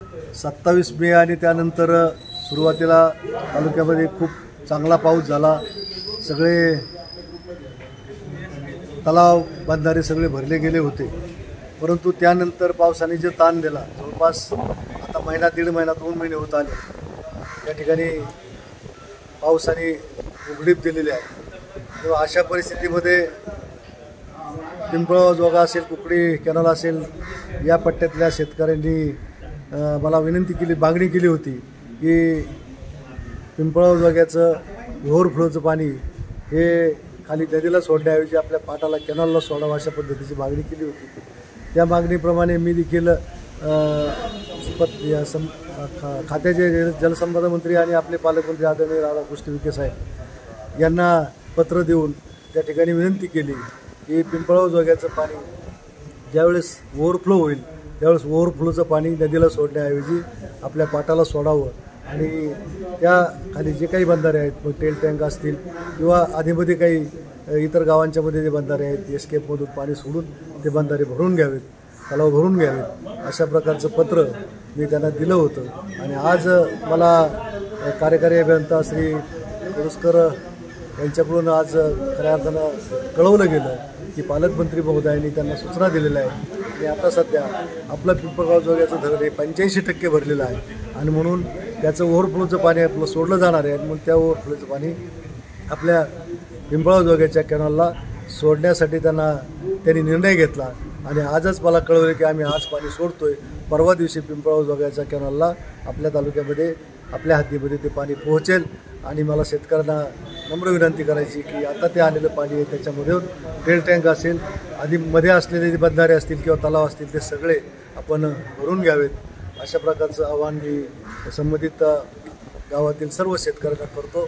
27 मे आणि त्यानंतर सुरुवातीला तालुक्यामध्ये खूप चांगला पाऊस झाला। सगळे तलाव बंधारे सगळे भरले गेले होते, परंतु त्यानंतर पावसाने जे ताण दिला, जवळपास आता महिना दीड महिना 2 महिने होत आले, या ठिकाणी पावसाने उघडीप दिलेली आहे। तेव्हा अशा परिस्थितीमध्ये पिंपळगाव जोगा असेल, कुकडी कॅनल असेल, या पट्ट्यातल्या शेतकऱ्यांनी मला विनंती केली, मागणी केली होती की पिंपळगाव जोग्याचं ओव्हरफ्लोचं पाणी हे खाली नदीला सोडण्याऐवजी आपल्या पाटाला कॅनलला सोडावं, अशा पद्धतीची मागणी केली होती। त्या मागणीप्रमाणे मी देखील खात्याचे जलसंपदा मंत्री आणि आपले पालकमंत्री आदरणीय राधाकृष्ण विखे साहेब यांना पत्र देऊन त्या ठिकाणी विनंती केली की पिंपळगाव जोग्याचं पाणी ज्यावेळेस ओव्हरफ्लो होईल त्यावेळेस ओव्हरफ्लोचं पाणी नदीला सोडण्याऐवजी आपल्या पाटाला सोडावं आणि त्या खाली जे काही बंधारे आहेत, मग टेल टँक असतील किंवा आधीमध्ये काही इतर गावांच्यामध्ये जे बंधारे आहेत, एस्केपमधून पाणी सोडून ते बंधारे भरून घ्यावेत, तलाव भरून घ्यावेत, अशा प्रकारचं पत्र मी त्यांना दिलं होतं। आणि आज मला कार्यकारी अभियंता श्री कुरुस्कर यांच्याकडून आज खऱ्या अर्थानं कळवलं गेलं की पालकमंत्री महोदयांनी त्यांना सूचना दिलेल्या आहेत आणि आता सध्या आपलं पिंपळगाव जोग्याचं धरण हे 85% भरलेलं आहे आणि म्हणून त्याचं ओव्हरफ्लोचं पाणी आपलं सोडलं जाणार आहे आणि म्हणून त्या ओव्हरफ्लोचं पाणी आपल्या पिंपळगाव जोग्याच्या कॅनलला सोडण्यासाठी त्यांनी निर्णय घेतला आणि आजच मला कळवलं की आम्ही आज पाणी सोडतोय। परवा दिवशी पिंपळगाव जोग्याच्या कॅनलला आपल्या तालुक्यामध्ये आपल्या हद्दीमध्ये ते पाणी पोहोचेल आणि मला शेतकऱ्यांना नम्र विनंती करायची की आता ते आलेलं पाणी आहे त्याच्यामध्ये टेल टँक असेल, आधी मध्ये असलेले जे बंधारे असतील किंवा तलाव असतील ते सगळे आपण भरून घ्यावेत, अशा प्रकारचं आवाहन मी संबंधित गावातील सर्व शेतकऱ्यांना करतो।